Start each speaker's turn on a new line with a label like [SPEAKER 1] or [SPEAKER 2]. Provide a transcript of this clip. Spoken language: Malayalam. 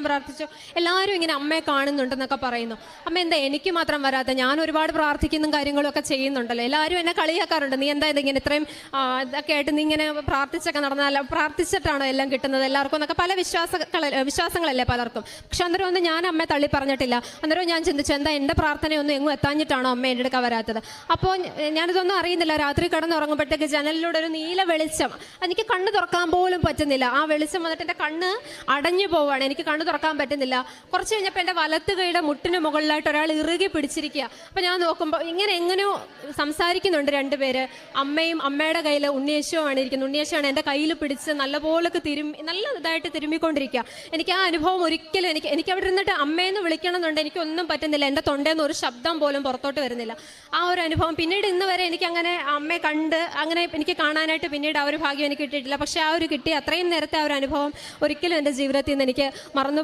[SPEAKER 1] പ്രാർത്ഥിച്ചു. എല്ലാവരും ഇങ്ങനെ അമ്മയെ കാണുന്നുണ്ടെന്നൊക്കെ പറയുന്നു. അമ്മ എന്താ എനിക്ക് മാത്രം വരാത്ത? ഞാൻ ഒരുപാട് പ്രാർത്ഥിക്കുന്ന കാര്യങ്ങളും ഒക്കെ ചെയ്യുന്നുണ്ടല്ലോ. എല്ലാവരും എന്നെ കളിയാക്കാറുണ്ട്, നീ എന്താ ഇതിങ്ങനെ ഇത്രയും ഇതൊക്കെ ആയിട്ട് നീ ഇങ്ങനെ പ്രാർത്ഥിച്ചൊക്കെ നടന്നാൽ പ്രാർത്ഥിച്ചിട്ടാണോ എല്ലാം കിട്ടുന്നത് എല്ലാവർക്കും എന്നൊക്കെ പല വിശ്വാസങ്ങളല്ലേ പലർക്കും. പക്ഷെ അന്നേരം ഒന്നും ഞാൻ അമ്മയെ തള്ളി പറഞ്ഞിട്ടില്ല. അന്നേരം ഞാൻ ചിന്തിച്ചു, എന്താ എൻ്റെ പ്രാർത്ഥനയൊന്നും എങ്ങും എത്താഞ്ഞിട്ടാണോ അമ്മ എൻ്റെ അടുക്ക വരാത്തത്? അപ്പോൾ ഞാനിതൊന്നും അറിയുന്നില്ല. രാത്രി കിടന്നുറങ്ങുമ്പോഴത്തേക്ക് ജനലിലൂടെ ഒരു നീല വെളിച്ചം, എനിക്ക് കണ്ണ് തുറക്കാൻ പോലും പറ്റുന്നില്ല. ആ വെളിച്ചം വന്നിട്ട് എൻ്റെ കണ്ണ് അടഞ്ഞു പോവുകയാണ്, എനിക്ക് കണ്ണ് തുറക്കാൻ പറ്റുന്നില്ല. കുറച്ച് കഴിഞ്ഞപ്പോൾ എൻ്റെ വലത്ത് കൈയുടെ മുട്ടിന് മുകളിലായിട്ട് ഒരാൾ ഇറുകി പിടിച്ചിരിക്കുക. അപ്പോൾ ഞാൻ നോക്കുമ്പോൾ ഇങ്ങനെ എങ്ങനെയോ സംസാരിക്കുന്നുണ്ട് രണ്ടുപേര്. അമ്മയും അമ്മയുടെ കയ്യിൽ ഉണ്ണിയേശുവാണ് ഇരിക്കുന്നത്. ഉണ്ണിയേശുവാണ് എൻ്റെ കയ്യിൽ പിടിച്ച് നല്ലപോലൊക്കെ നല്ല ഇതായിട്ട് തിരുമ്മിക്കൊണ്ടിരിക്കുക. എനിക്ക് ആ അനുഭവം ഒരിക്കലും എനിക്ക് അവിടെ ഇരുന്നിട്ട് അമ്മയെന്ന് വിളിക്കണമെന്നുണ്ട്, എനിക്കൊന്നും പറ്റുന്നില്ല. എൻ്റെ തൊണ്ടയിൽ ഒരു ശബ്ദം പോലും പുറത്തോട്ട് വരുന്നില്ല. ആ ഒരു അനുഭവം പിന്നീട് ഇന്ന് വരെ എനിക്ക് അങ്ങനെ അമ്മയെ കണ്ട് അങ്ങനെ എനിക്ക് കാണാനായിട്ട് പിന്നീട് ആ ഒരു ഭാഗ്യം എനിക്ക് കിട്ടിയിട്ടില്ല. പക്ഷേ ആ ഒരു കിട്ടിയ അത്രയും നേരത്തെ ആ ഒരു അനുഭവം ഒരിക്കലും എൻ്റെ ജീവിതത്തിൽ നിന്ന് എനിക്ക് മറന്നു